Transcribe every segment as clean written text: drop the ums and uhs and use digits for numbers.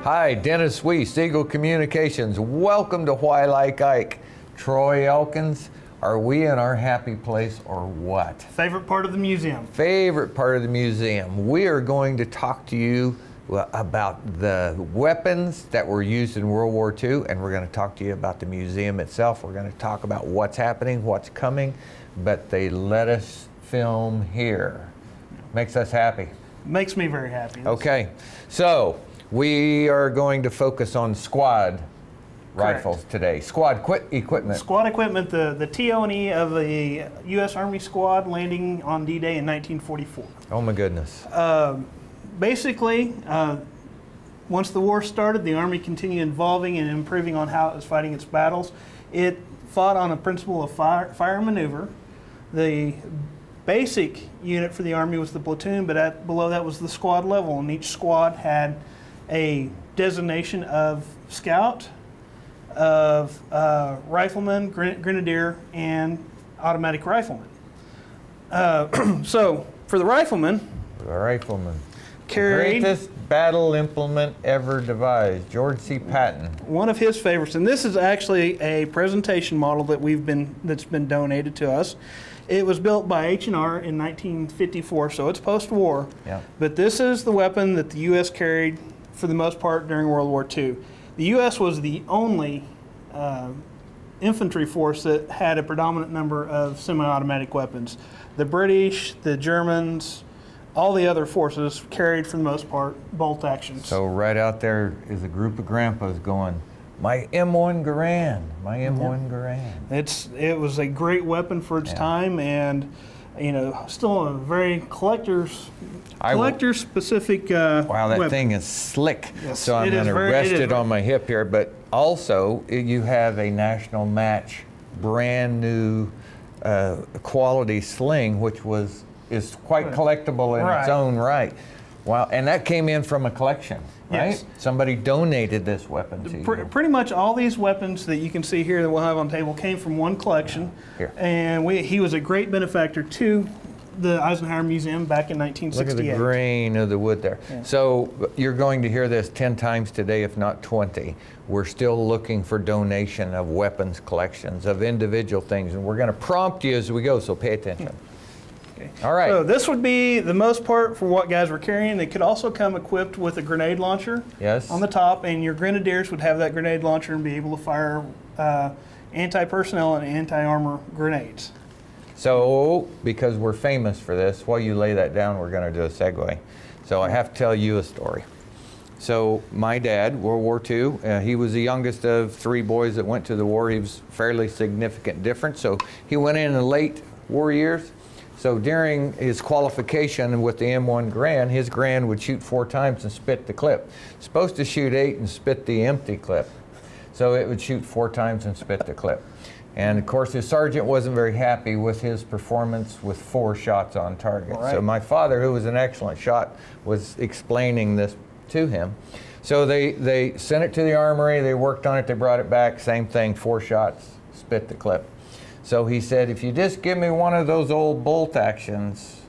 Hi, Dennis Weiss, Eagle Communications. Welcome to Why Like Ike. Troy Elkins, are we in our happy place or what? Favorite part of the museum. Favorite part of the museum. We are going to talk to you about the weapons that were used in World War II, and we're going to talk to you about the museum itself. We're going to talk about what's happening, what's coming, but they let us film here. Makes us happy. Makes me very happy. Okay, so we are going to focus on squad rifles today. Squad equipment. Squad equipment, the TO&E of the U.S. Army squad landing on D-Day in 1944. Oh my goodness. Basically, once the war started, the Army continued evolving and improving on how it was fighting its battles. It fought on a principle of fire and maneuver. The basic unit for the Army was the platoon, but below that was the squad level, and each squad had a designation of scout, of rifleman, grenadier, and automatic rifleman. So for the rifleman, carried greatest battle implement ever devised, George C. Patton. One of his favorites, and this is actually a presentation model that's been donated to us. It was built by H&R in 1954, so it's post-war. Yeah. But this is the weapon that the U.S. carried for the most part during World War II. The U.S. was the only infantry force that had a predominant number of semi-automatic weapons. The British, the Germans, all the other forces carried, for the most part, bolt actions. So right out there is a group of grandpas going, my M1 Garand, my M1 Garand. It was a great weapon for its time, and still a very collector-specific wow, that weapon. thing is slick. Yes, so I'm going to rest it on my hip here, but also you have a national match, brand new quality sling, which is quite collectible in its own right. Wow, and that came in from a collection, right? Yes. Somebody donated this weapon to you. Pretty much all these weapons that you can see here that we'll have on the table came from one collection. Here. And he was a great benefactor to the Eisenhower Museum back in 1968. Look at the grain of the wood there. Yeah. So you're going to hear this 10 times today, if not 20. We're still looking for donation of weapons collections, of individual things, and we're going to prompt you as we go, so pay attention. Yeah. Okay. All right. So this would be the most part for what guys were carrying. They could also come equipped with a grenade launcher on the top, and your grenadiers would have that grenade launcher and be able to fire anti-personnel and anti-armor grenades. So, because we're famous for this, while you lay that down, we're going to do a segue. So I have to tell you a story. So my dad, World War II, he was the youngest of 3 boys that went to the war. He was fairly significant difference. So he went in the late war years. So during his qualification with the M1 Garand, his Garand would shoot 4 times and spit the clip. It's supposed to shoot 8 and spit the empty clip. So it would shoot 4 times and spit the clip. And of course his sergeant wasn't very happy with his performance with 4 shots on target. Right. So my father, who was an excellent shot, was explaining this to him. So they sent it to the armory, they worked on it, they brought it back, same thing, 4 shots, spit the clip. So he said, if you just give me one of those old bolt actions,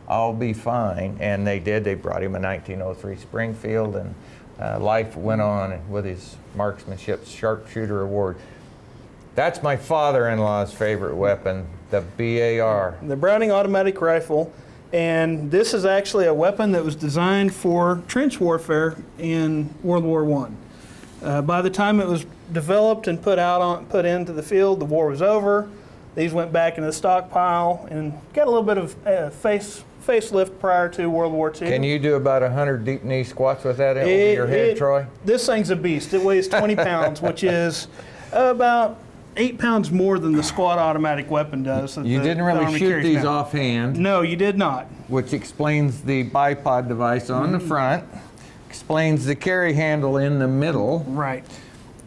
I'll be fine. And they did. They brought him a 1903 Springfield, and life went on with his marksmanship sharpshooter award. That's my father-in-law's favorite weapon, the BAR. The Browning automatic rifle. And this is actually a weapon that was designed for trench warfare in World War I. By the time it was developed and put into the field, the war was over. These went back into the stockpile and got a little bit of facelift prior to World War II. Can you do about 100 deep knee squats with that over your head, Troy? This thing's a beast. It weighs 20 pounds, which is about 8 pounds more than the squad automatic weapon does. You didn't really shoot these offhand. No, you did not. Which explains the bipod device on the front, explains the carry handle in the middle. Right.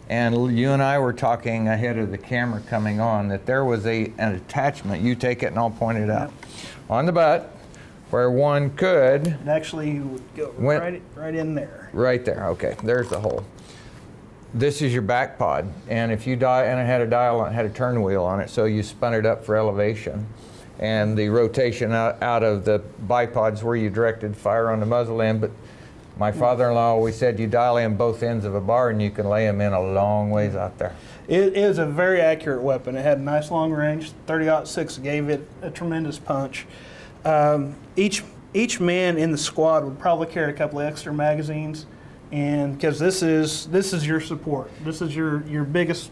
And you and I were talking ahead of the camera coming on that there was an attachment, you take it and I'll point it out, on the butt where one could... It actually would go right in there. Right there, okay, there's the hole. This is your back pod, and if you and it had a dial on it, had a turn wheel on it, so you spun it up for elevation. And the rotation out of the bipods where you directed fire on the muzzle end, but My father-in-law always said you dial in both ends of a bar and you can lay them in a long ways out there. It is a very accurate weapon. It had a nice long range. 30-06 gave it a tremendous punch. Each man in the squad would probably carry a couple of extra magazines, and because this is your support. This is your biggest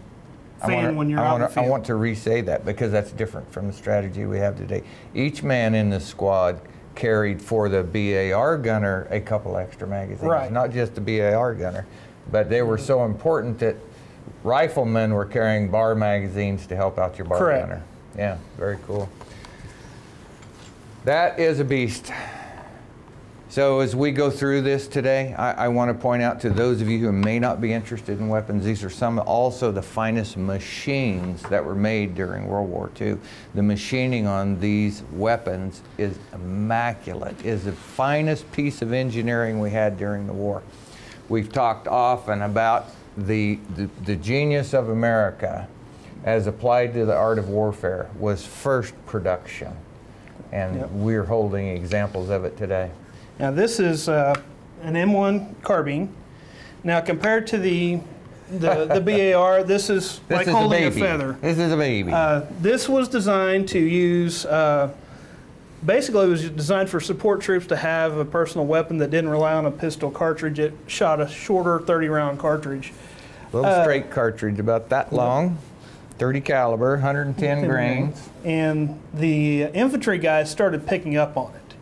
fan when you're out in the field. I want to re-say that because that's different from the strategy we have today. Each man in the squad carried for the BAR gunner a couple extra magazines, right. Not just the BAR gunner, but they were so important that riflemen were carrying bar magazines to help out your bar Correct. gunner. Yeah, very cool. That is a beast. So as we go through this today, I want to point out to those of you who may not be interested in weapons, these are some also the finest machines that were made during World War II. The machining on these weapons is immaculate, is the finest piece of engineering we had during the war. We've talked often about the genius of America as applied to the art of warfare was first production. And yep. We're holding examples of it today. Now this is an M1 carbine. Now compared to the BAR, this is like holding a feather. This is a baby. This was designed to use, basically it was designed for support troops to have a personal weapon that didn't rely on a pistol cartridge. It shot a shorter 30-round cartridge. A little straight cartridge, about that long. 30 caliber, 110 grains. And the infantry guys started picking up on it.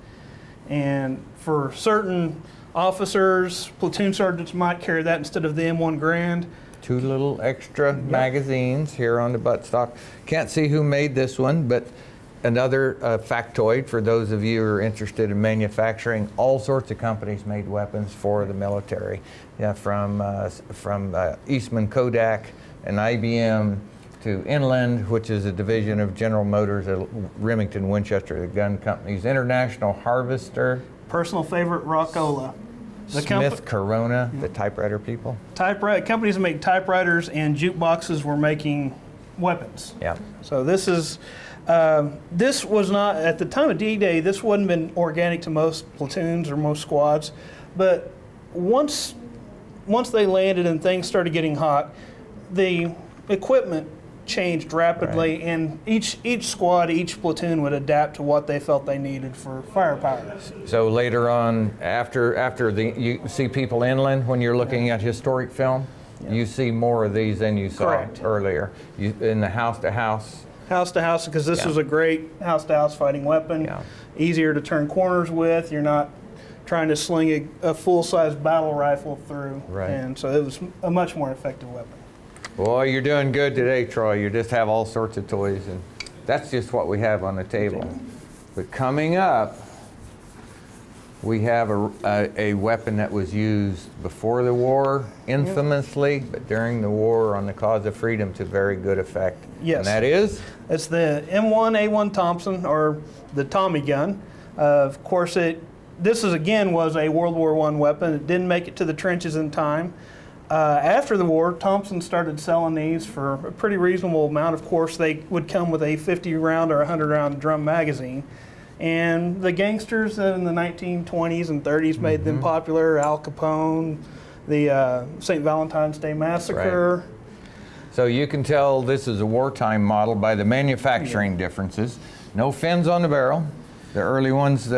And for certain officers, platoon sergeants might carry that instead of the M1 Grand. 2 little extra yep. magazines here on the buttstock. Can't see who made this one, but another factoid for those of you who are interested in manufacturing. All sorts of companies made weapons for the military. Yeah, from Eastman Kodak and IBM to Inland, which is a division of General Motors at Remington Winchester, the gun companies. International Harvester. Personal favorite, Rockola. Smith Corona, the typewriter people. Companies that make typewriters and jukeboxes were making weapons. Yeah. So this is, this was not, at the time of D-Day, this wouldn't have been organic to most platoons or most squads. But once they landed and things started getting hot, the equipment changed rapidly, right. And each squad, each platoon would adapt to what they felt they needed for firepower. So later on, after you see people inland when you're looking at historic film, yeah. You see more of these than you saw Correct. Earlier. In the house-to-house. House-to-house, because this yeah. was a great house-to-house fighting weapon. Yeah. Easier to turn corners with. You're not trying to sling a full-size battle rifle through. Right. And so it was a much more effective weapon. Boy, you're doing good today, Troy. You just have all sorts of toys, and that's just what we have on the table. But coming up, we have a weapon that was used before the war, infamously, but during the war on the cause of freedom to very good effect. Yes. And that is? It's the M1A1 Thompson, or the Tommy gun. Of course, this again was a World War I weapon. It didn't make it to the trenches in time. After the war, Thompson started selling these for a pretty reasonable amount. Of course, they would come with a 50-round or 100-round drum magazine. And the gangsters in the 1920s and 30s made them popular. Al Capone, the St. Valentine's Day Massacre. Right. So you can tell this is a wartime model by the manufacturing differences. No fins on the barrel. The early ones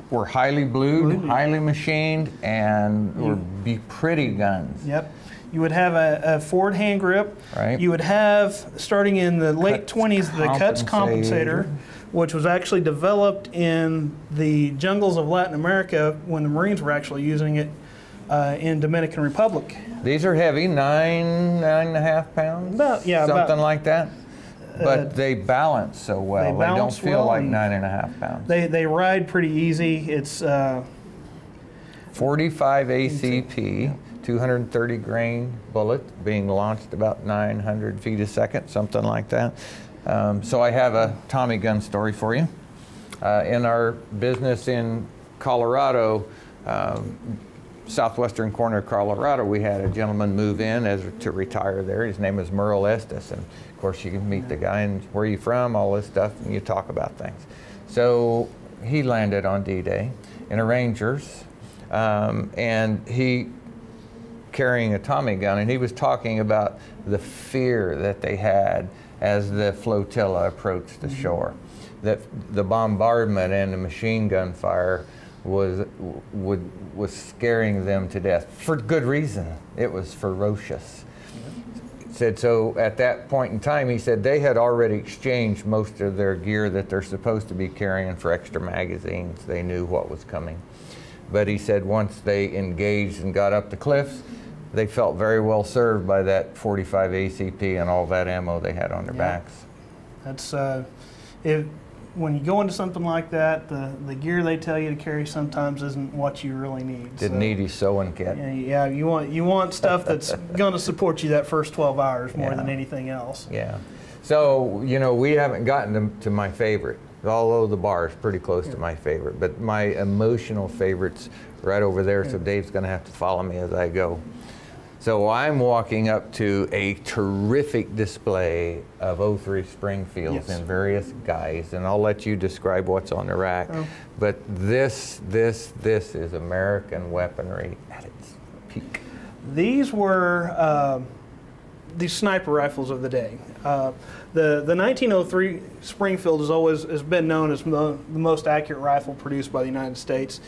were highly blued, highly machined, and would be pretty guns. Yep. You would have a forward hand grip. Right. You would have, starting in the late 20s, the Cuts compensator, which was actually developed in the jungles of Latin America when the Marines were actually using it in Dominican Republic. These are heavy, 9.5 pounds? Something like that. But they balance so well. They don't feel like 9.5 pounds. They ride pretty easy. It's 45 ACP, 230 grain bullet being launched about 900 feet a second, something like that. So I have a Tommy gun story for you. In our business in Colorado, southwestern corner of Colorado, we had a gentleman move in to retire there. His name is Merle Estes, and of course you can meet the guy and where you from, all this stuff, and you talk about things. So he landed on D-Day in a Rangers. and he carrying a Tommy gun, and he was talking about the fear that they had as the flotilla approached the shore, that the bombardment and the machine gun fire was scaring them to death for good reason. It was ferocious. Said so at that point in time, he said they had already exchanged most of their gear that they're supposed to be carrying for extra magazines. They knew what was coming. But he said once they engaged and got up the cliffs, they felt very well served by that 45 ACP and all that ammo they had on their backs. That's when you go into something like that, the gear they tell you to carry sometimes isn't what you really need. Didn't need his sewing kit. Yeah, you want stuff that's going to support you that first 12 hours more than anything else. Yeah. So, you know, we haven't gotten to my favorite, although the bar is pretty close to my favorite. But my emotional favorite's right over there, so Dave's going to have to follow me as I go. So I'm walking up to a terrific display of 03 Springfields in various guise, and I'll let you describe what's on the rack. But this is American weaponry at its peak. These were the sniper rifles of the day. The 1903 Springfield has been known as the most accurate rifle produced by the United States,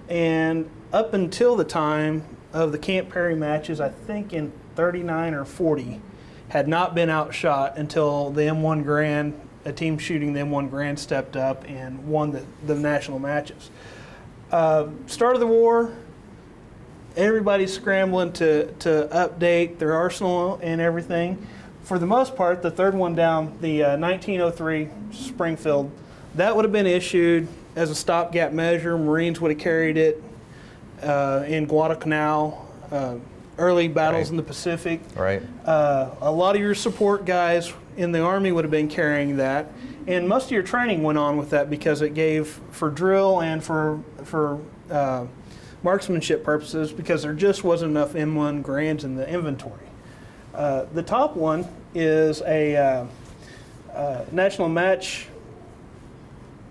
and up until the time of the Camp Perry matches, I think in 39 or 40, had not been outshot until the M1 Grand, a team shooting the M1 Grand stepped up and won the national matches. Start of the war, everybody's scrambling to update their arsenal and everything. For the most part, the third one down, the 1903 Springfield, that would have been issued as a stopgap measure. Marines would have carried it in Guadalcanal, early battles in the Pacific. Right. A lot of your support guys in the Army would have been carrying that, and most of your training went on with that because it gave for drill and for marksmanship purposes, because there just wasn't enough M1 Grands in the inventory. The top one is a National Match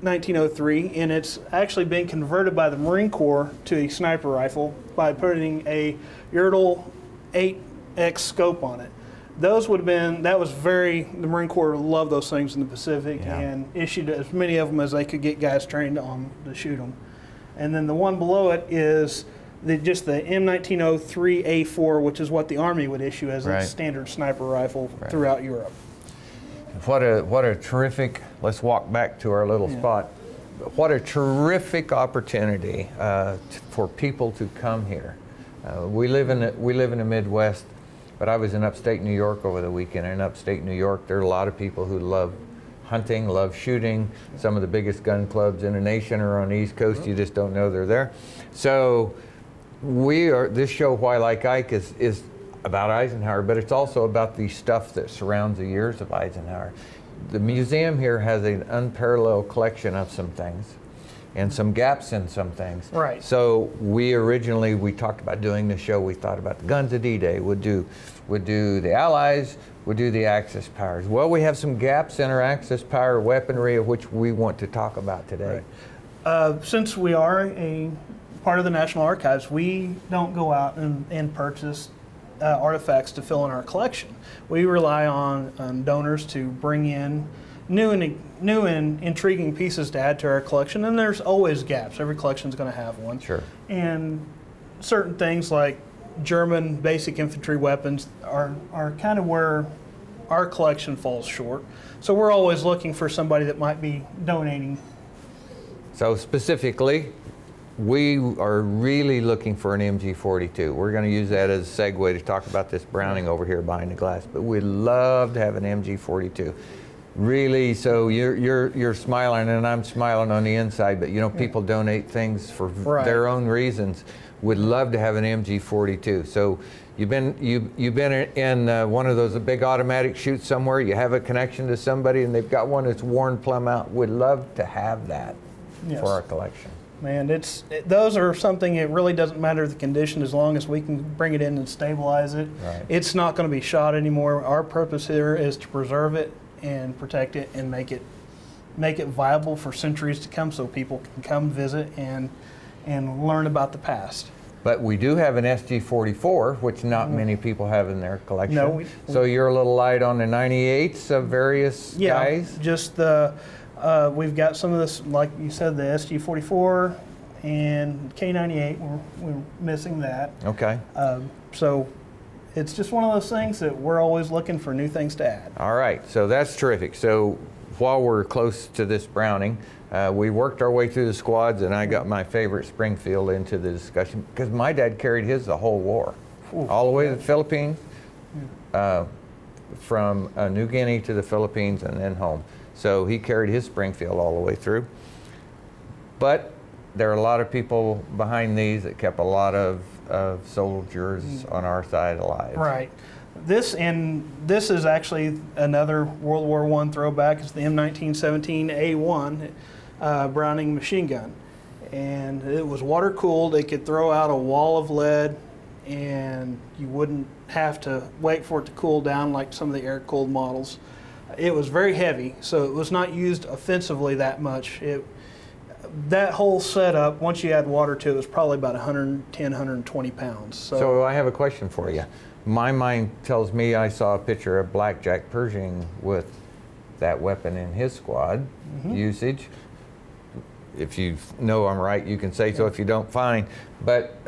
1903, and it's actually been converted by the Marine Corps to a sniper rifle by putting a Yertle 8X scope on it. Those would have been, the Marine Corps loved those things in the Pacific and issued as many of them as they could get guys trained on to shoot them. And then the one below it is just the M1903A4, which is what the Army would issue as a standard sniper rifle throughout Europe. What a terrific, let's walk back to our little spot. What a terrific opportunity for people to come here. We live in the Midwest, but I was in upstate New York over the weekend. In upstate New York, there are a lot of people who love hunting, love shooting. Some of the biggest gun clubs in the nation are on the East Coast. You just don't know they're there. So this show, Why Like Ike, is about Eisenhower, but it's also about the stuff that surrounds the years of Eisenhower. The museum here has an unparalleled collection of some things and some gaps in some things. Right. So we talked about doing the show, we thought about the guns of D-Day, would do the Allies, would do the Axis powers. Well, we have some gaps in our Axis power weaponry of which we want to talk about today. Right. Since we are a part of the National Archives, we don't go out and purchase artifacts to fill in our collection. We rely on donors to bring in new and intriguing pieces to add to our collection, and there's always gaps. Every collection is going to have one. Sure. And certain things like German basic infantry weapons are kind of where our collection falls short. So we're always looking for somebody that might be donating. So specifically, we are really looking for an MG42. We're going to use that as a segue to talk about this Browning over here behind the glass, but we'd love to have an MG42. Really, so you're smiling and I'm smiling on the inside, but you know, people donate things for their own reasons. We'd love to have an MG42. So you've been in one of those big automatic shoots somewhere, you have a connection to somebody and they've got one that's worn plumb out. We'd love to have that for our collection. Man, those are something, it really doesn't matter the condition as long as we can bring it in and stabilize it. Right. It's not going to be shot anymore. Our purpose here is to preserve it and protect it and make it viable for centuries to come, so people can come visit and and learn about the past. But we do have an SG-44, which not many people have in their collection. No, so you're a little light on the 98s of various guys? Just the, we've got some of this, like you said, the SG-44 and K98, we're missing that. Okay. So it's just one of those things that we're always looking for new things to add. All right, so that's terrific. So while we're close to this Browning, we worked our way through the squads, and I got my favorite Springfield into the discussion because my dad carried his the whole war, all the way to the Philippines, from New Guinea to the Philippines and then home. So he carried his Springfield all the way through. But there are a lot of people behind these that kept a lot of soldiers on our side alive. Right. This is actually another World War I throwback. It's the M1917A1 Browning machine gun, and it was water cooled. It could throw out a wall of lead, and you wouldn't have to wait for it to cool down like some of the air cooled models. It was very heavy, so it was not used offensively that much. That whole setup, once you add water to it, was probably about 110, 120 pounds. So I have a question for you. My mind tells me I saw a picture of Blackjack Pershing with that weapon in his squad usage. If you know I'm right, you can say so. If you don't, fine. But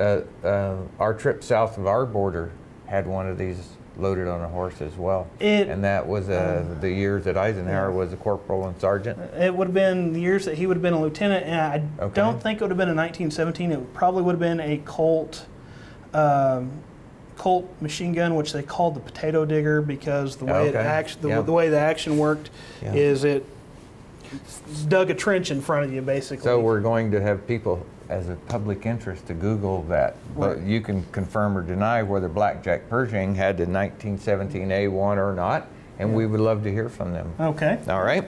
our trip south of our border had one of these loaded on a horse as well. And that was the years that Eisenhower was a corporal and sergeant. It would have been the years that he would have been a lieutenant, and I don't think it would have been a 1917. It probably would have been a Colt machine gun, which they called the potato digger because the way the way the action worked is it dug a trench in front of you, basically. So we're going to have people as a public interest to Google that, but you can confirm or deny whether Blackjack Pershing had the 1917A1 or not, and we would love to hear from them. Okay. All right.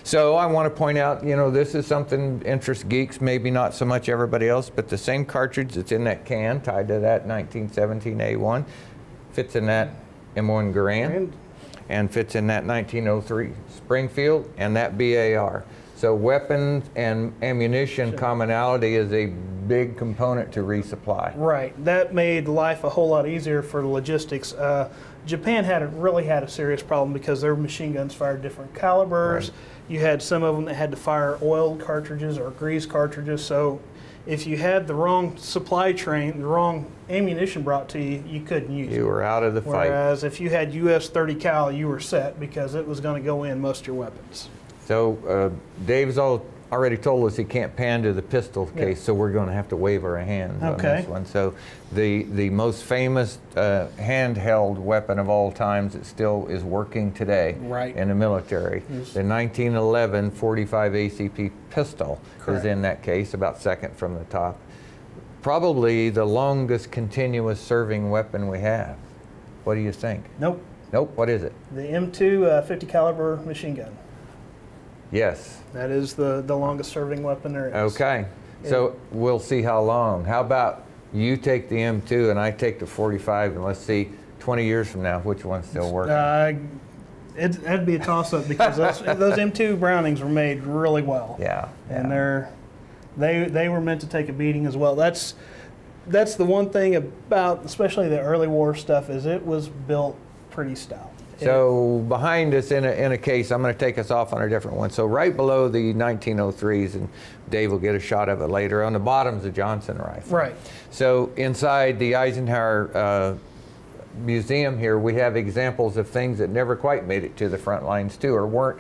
So I want to point out, you know, this is something interests geeks, maybe not so much everybody else, but the same cartridge that's in that can tied to that 1917A1 fits in that M1 Garand and fits in that 1903 Springfield and that BAR. So weapons and ammunition commonality is a big component to resupply. Right. That made life a whole lot easier for logistics. Japan really had a serious problem because their machine guns fired different calibers. Right. You had some of them that had to fire oiled cartridges or grease cartridges. So if you had the wrong supply train, the wrong ammunition brought to you, you couldn't use it. You were out of the fight. Whereas if you had US 30 cal, you were set because it was going to go in most of your weapons. So Dave's already told us he can't pan to the pistol case, so we're going to have to wave our hands on this one. So the most famous handheld weapon of all times that still is working today in the military, the 1911 45 ACP pistol is in that case, about second from the top. Probably the longest continuous serving weapon we have. What do you think? Nope. Nope. What is it? The M2 50 caliber machine gun. Yes. That is the longest serving weapon there is. Okay. So we'll see how long. How about you take the M2 and I take the 45, and let's see 20 years from now which one's still working. That'd be a toss-up because those M2 Brownings were made really well. Yeah. And they were meant to take a beating as well. That's the one thing about especially the early war stuff is it was built pretty stout. So behind us in a case, I'm going to take us off on a different one. So right below the 1903s, and Dave will get a shot of it later, on the bottom's a Johnson rifle. Right. So inside the Eisenhower museum here, we have examples of things that never quite made it to the front lines too, or weren't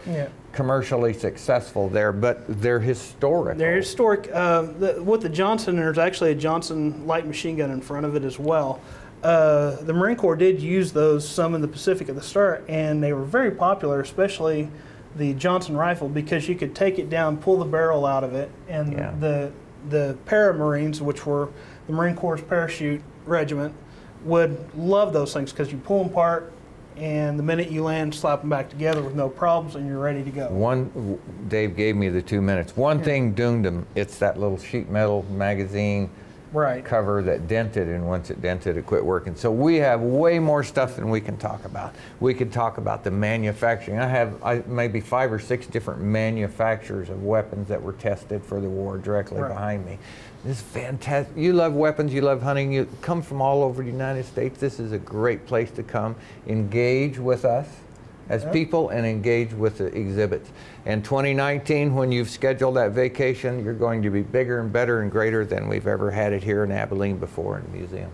commercially successful there, but they're historic. They're historic. With the Johnson, there's actually a Johnson light machine gun in front of it as well. The Marine Corps did use those some in the Pacific at the start, and they were very popular, especially the Johnson rifle, because you could take it down, pull the barrel out of it, and the para-Marines, which were the Marine Corps' parachute regiment, would love those things because you pull them apart, and the minute you land, slap them back together with no problems, and you're ready to go. Dave gave me the 2 minutes. One thing doomed him, it's that little sheet metal magazine cover that dented, and once it dented, it quit working. So we have way more stuff than we can talk about. We could talk about the manufacturing. I have maybe 5 or 6 different manufacturers of weapons that were tested for the war directly behind me. This is fantastic. You love weapons, you love hunting, you come from all over the United States. This is a great place to come, engage with us as people and engage with the exhibits. And 2019, when you've scheduled that vacation, you're going to be bigger and better and greater than we've ever had it here in Abilene before in the museum.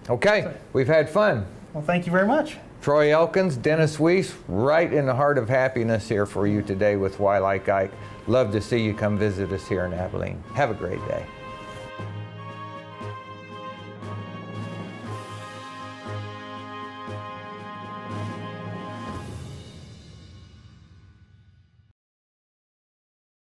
Okay, we've had fun. Well, thank you very much. Troy Elkins, Dennis Weiss, right in the heart of happiness here for you today with Why Like Ike. Love to see you come visit us here in Abilene. Have a great day.